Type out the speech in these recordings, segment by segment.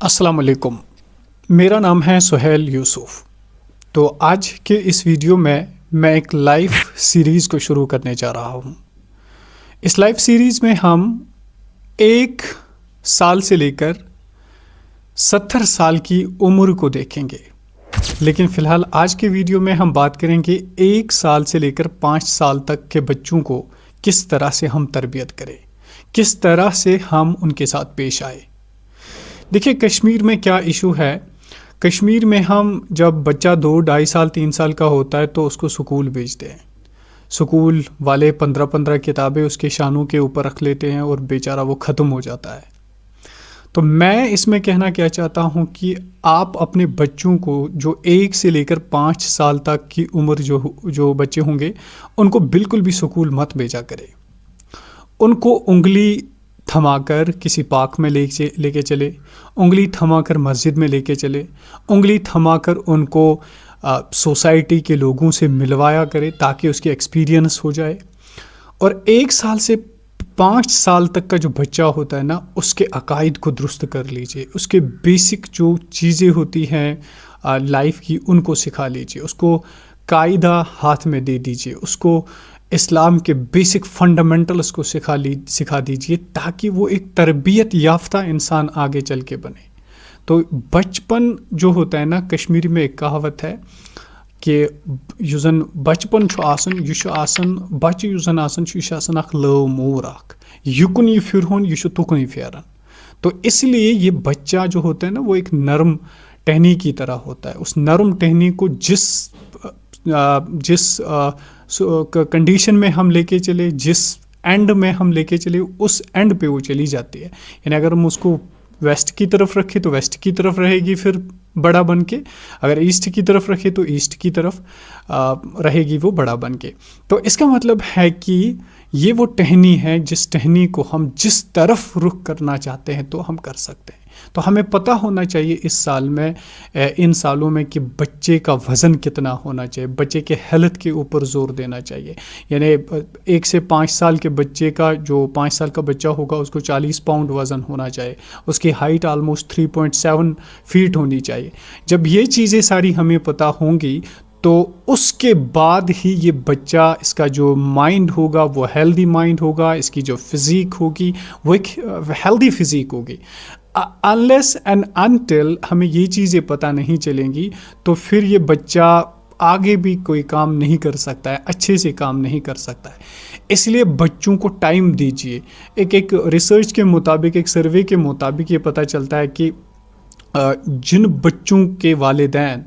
السلام علیکم، میرا نام ہے سہیل یوسف۔ تو آج کے اس ویڈیو میں ایک لائف سیریز کو شروع کرنے جا رہا ہوں۔ اس لائف سیریز میں ہم 1 سال سے لے کر 70 سال کی عمر کو دیکھیں گے، لیکن فی الحال آج کے ویڈیو میں ہم بات کریں گے 1 سال سے لے کر 5 سال تک کے بچوں کو کس طرح سے ہم تربیت کریں، کس طرح سے ہم ان کے ساتھ پیش آئے۔ دیکھیے کشمیر میں کیا ایشو ہے۔ کشمیر میں ہم جب بچہ 2 ڈھائی سال 3 سال کا ہوتا ہے تو اس کو سکول بھیجتے ہیں۔ سکول والے 15 کتابیں اس کے شانوں کے اوپر رکھ لیتے ہیں اور بیچارہ وہ ختم ہو جاتا ہے۔ تو میں اس میں کہنا کیا چاہتا ہوں کہ آپ اپنے بچوں کو جو 1 سے لے کر 5 سال تک کی عمر جو بچے ہوں گے ان کو بالکل بھی سکول مت بھیجا کرے۔ ان کو انگلی تھما کر کسی پارک میں لے کے چلے، انگلی تھما کر مسجد میں لے کے چلے، انگلی تھما کر ان کو سوسائٹی کے لوگوں سے ملوایا کرے تاکہ اس کی ایکسپیرینس ہو جائے۔ اور 1 سال سے 5 سال تک کا جو بچہ ہوتا ہے نا، اس کے عقائد کو درست کر لیجئے، اس کے بیسک جو چیزیں ہوتی ہیں لائف کی ان کو سکھا لیجئے، اس کو قاعدہ ہاتھ میں دے دیجئے، اس کو اسلام کے بیسک فنڈامنٹلز کو سکھا دیجئے تاکہ وہ ایک تربیت یافتہ انسان آگے چل کے بنے۔ تو بچپن جو ہوتا ہے نا، کشمیری میں ایک کہاوت ہے کہ یُزن بچپن چھُ آسان یہ چھُ آسان بچہ یُزن آسان چھُ یہ چھُ آسان اکھ لٲو موٗر اکھ، یُکُن یہ پھرہون یہ چھُ تُکُنٕے پھیران۔ تو اس لیے یہ بچہ جو ہوتا ہے نا وہ ایک نرم ٹہنی کی طرح ہوتا ہے۔ اس نرم ٹہنی کو جس کنڈیشن میں ہم لے کے چلے، جس اینڈ میں ہم لے کے چلے، اس اینڈ پہ وہ چلی جاتی ہے۔ یعنی اگر ہم اس کو ویسٹ کی طرف رکھیں تو ویسٹ کی طرف رہے گی پھر بڑا بن کے، اگر ایسٹ کی طرف رکھے تو ایسٹ کی طرف رہے گی وہ بڑا بن کے۔ تو اس کا مطلب ہے کہ یہ وہ ٹہنی ہے جس ٹہنی کو ہم جس طرف رخ کرنا چاہتے ہیں تو ہم کر سکتے ہیں۔ تو ہمیں پتہ ہونا چاہیے اس سال میں ان سالوں میں کہ بچے کا وزن کتنا ہونا چاہیے، بچے کے ہیلتھ کے اوپر زور دینا چاہیے۔ یعنی 1 سے 5 سال کے بچے کا جو 5 سال کا بچہ ہوگا اس کو 40 پاؤنڈ وزن ہونا چاہیے، اس کی ہائٹ آلموسٹ 3.7 فیٹ ہونی چاہیے۔ جب یہ چیزیں ساری ہمیں پتہ ہوں گی تو اس کے بعد ہی یہ بچہ، اس کا جو مائنڈ ہوگا وہ ہیلدی مائنڈ ہوگا، اس کی جو فزیک ہوگی وہ ایک ہیلدی فزیک ہوگی۔ unless and until ہمیں یہ چیزیں پتہ نہیں چلیں گی تو پھر یہ بچہ آگے بھی کوئی کام نہیں کر سکتا ہے، اچھے سے کام نہیں کر سکتا ہے۔ اس لیے بچوں کو ٹائم دیجیے۔ ایک ریسرچ کے مطابق، ایک سروے کے مطابق یہ پتہ چلتا ہے کہ جن بچوں کے والدین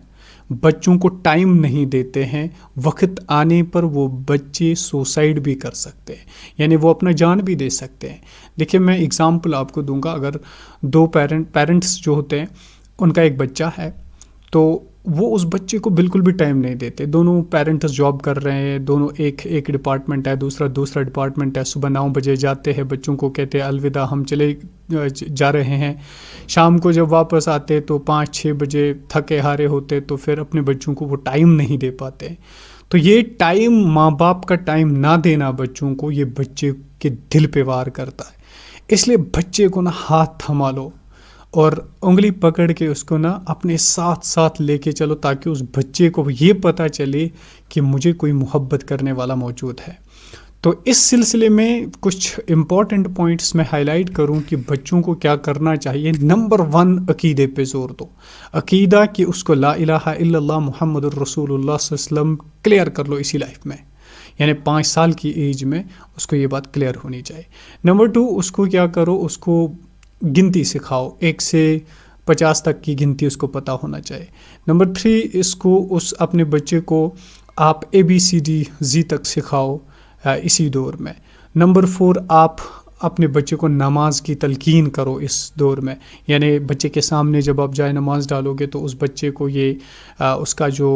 بچوں کو ٹائم نہیں دیتے ہیں، وقت آنے پر وہ بچے سوسائڈ بھی کر سکتے ہیں، یعنی وہ اپنا جان بھی دے سکتے ہیں۔ دیکھیں میں اگزامپل آپ کو دوں گا۔ اگر 2 پیرنٹس جو ہوتے ہیں ان کا ایک بچہ ہے تو وہ اس بچے کو بالکل بھی ٹائم نہیں دیتے۔ دونوں پیرنٹس جاب کر رہے ہیں، دونوں ایک ڈپارٹمنٹ ہے، دوسرا ڈپارٹمنٹ ہے۔ صبح 9 بجے جاتے ہیں، بچوں کو کہتے ہیں الوداع، ہم چلے جا رہے ہیں۔ شام کو جب واپس آتے تو 5-6 بجے تھکے ہارے ہوتے، تو پھر اپنے بچوں کو وہ ٹائم نہیں دے پاتے۔ تو یہ ٹائم، ماں باپ کا ٹائم نہ دینا بچوں کو، یہ بچے کے دل پہ وار کرتا ہے۔ اس لیے بچے کو نا ہاتھ تھما لو اور انگلی پکڑ کے اس کو نا اپنے ساتھ لے کے چلو تاکہ اس بچے کو یہ پتہ چلے کہ مجھے کوئی محبت کرنے والا موجود ہے۔ تو اس سلسلے میں کچھ امپورٹنٹ پوائنٹس میں ہائی لائٹ کروں کہ بچوں کو کیا کرنا چاہیے۔ نمبر 1، عقیدے پہ زور دو۔ عقیدہ کہ اس کو لا الہ الا اللہ محمد الرسول اللہ صلی اللہ علیہ وسلم کلیئر کر لو اسی لائف میں، یعنی 5 سال کی ایج میں اس کو یہ بات کلیئر ہونی چاہیے۔ نمبر 2، اس کو کیا کرو، اس کو گنتی سکھاؤ، 1 سے 50 تک کی گنتی اس کو پتہ ہونا چاہیے۔ نمبر 3، اس اپنے بچے کو آپ ABCD تک سکھاؤ اسی دور میں۔ نمبر 4، آپ اپنے بچے کو نماز کی تلقین کرو اس دور میں، یعنی بچے کے سامنے جب آپ جائے نماز ڈالو گے تو اس بچے کو یہ اس کا جو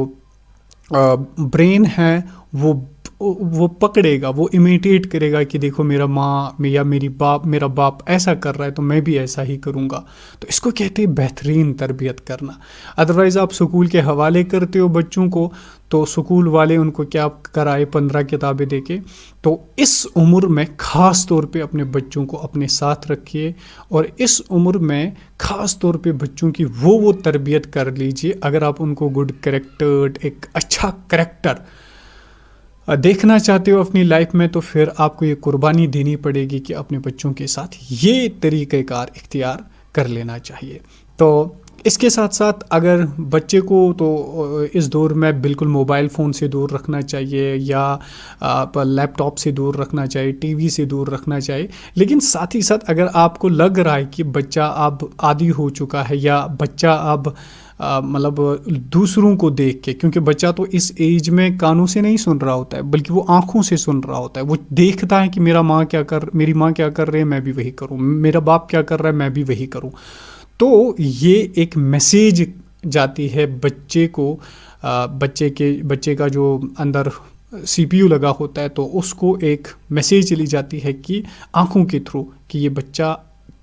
برین ہے وہ وہ پکڑے گا, وہ امیٹیٹ کرے گا کہ دیکھو میرا ماں یا میرا باپ ایسا کر رہا ہے تو میں بھی ایسا ہی کروں گا. تو اس کو کہتے ہیں بہترین تربیت کرنا. ادروائز آپ سکول کے حوالے کرتے ہو بچوں کو, تو سکول والے ان کو کیا کرائے 15 کتابیں دے کے. تو اس عمر میں خاص طور پہ اپنے بچوں کو اپنے ساتھ رکھیے, اور اس عمر میں خاص طور پہ بچوں کی وہ تربیت کر لیجیے. اگر آپ ان کو گڈ کریکٹر, ایک اچھا کریکٹر دیکھنا چاہتے ہو اپنی لائف میں, تو پھر آپ کو یہ قربانی دینی پڑے گی کہ اپنے بچوں کے ساتھ یہ طریقہ کار اختیار کر لینا چاہیے. تو اس کے ساتھ ساتھ اگر بچے کو تو اس دور میں بالکل موبائل فون سے دور رکھنا چاہیے, یا لیپ ٹاپ سے دور رکھنا چاہیے, ٹی وی سے دور رکھنا چاہیے. لیکن ساتھ ہی ساتھ اگر آپ کو لگ رہا ہے کہ بچہ اب عادی ہو چکا ہے, یا بچہ اب مطلب دوسروں کو دیکھ کے, کیونکہ بچہ تو اس ایج میں کانوں سے نہیں سن رہا ہوتا ہے بلکہ وہ آنکھوں سے سن رہا ہوتا ہے. وہ دیکھتا ہے کہ میری ماں کیا کر رہی ہے, میں بھی وہی کروں, میرا باپ کیا کر رہا ہے, میں بھی وہی کروں. تو یہ ایک میسیج جاتی ہے بچے کو, بچے کا جو اندر سی پی یو لگا ہوتا ہے, تو اس کو ایک میسیج چلی جاتی ہے کہ آنکھوں کے تھرو کہ یہ بچہ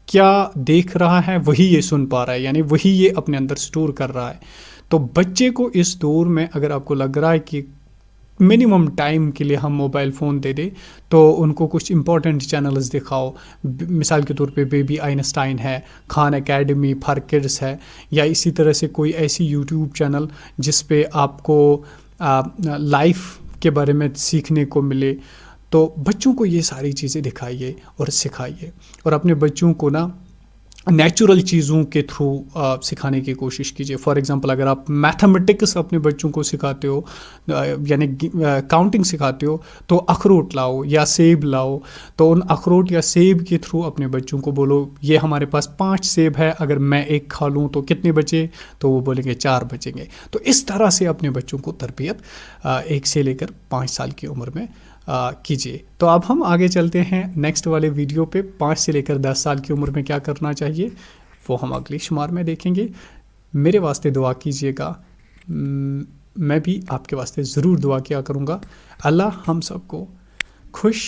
کیا دیکھ رہا ہے وہی یہ سن پا رہا ہے, یعنی وہی یہ اپنے اندر سٹور کر رہا ہے. تو بچے کو اس دور میں اگر آپ کو لگ رہا ہے کہ منیمم ٹائم کے لیے ہم موبائل فون دے دیں, تو ان کو کچھ امپورٹنٹ چینلز دکھاؤ. مثال کے طور پہ بیبی آئنسٹائن ہے, خان اکیڈمی فار کڈس ہے, یا اسی طرح سے کوئی ایسی یوٹیوب چینل جس پہ آپ کو لائف کے بارے میں سیکھنے کو ملے. تو بچوں کو یہ ساری چیزیں دکھائیے اور سکھائیے, اور اپنے بچوں کو نا نیچرل چیزوں کے تھرو سکھانے کی کوشش کیجیے. فار ایگزامپل اگر آپ میتھمیٹکس اپنے بچوں کو سکھاتے ہو, یعنی کاؤنٹنگ سکھاتے ہو, تو اخروٹ لاؤ یا سیب لاؤ, تو ان اخروٹ یا سیب کے تھرو اپنے بچوں کو بولو یہ ہمارے پاس 5 سیب ہے, اگر میں ایک کھا لوں تو کتنے بچے, تو وہ بولیں گے 4 بچیں گے. تو اس طرح سے اپنے بچوں کو تربیت 1 سے لے کر 5 سال کی عمر میں کیجیے. تو اب ہم آگے چلتے ہیں نیکسٹ والے ویڈیو پہ. 5 سے لے کر 10 سال کی عمر میں کیا کرنا چاہیے وہ ہم اگلی شمار میں دیکھیں گے. میرے واسطے دعا کیجیے گا, میں بھی آپ کے واسطے ضرور دعا کیا کروں گا. اللہ ہم سب کو خوش,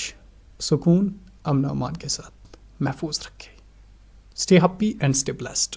سکون, امن و امان کے ساتھ محفوظ رکھے. Stay happy and stay blessed.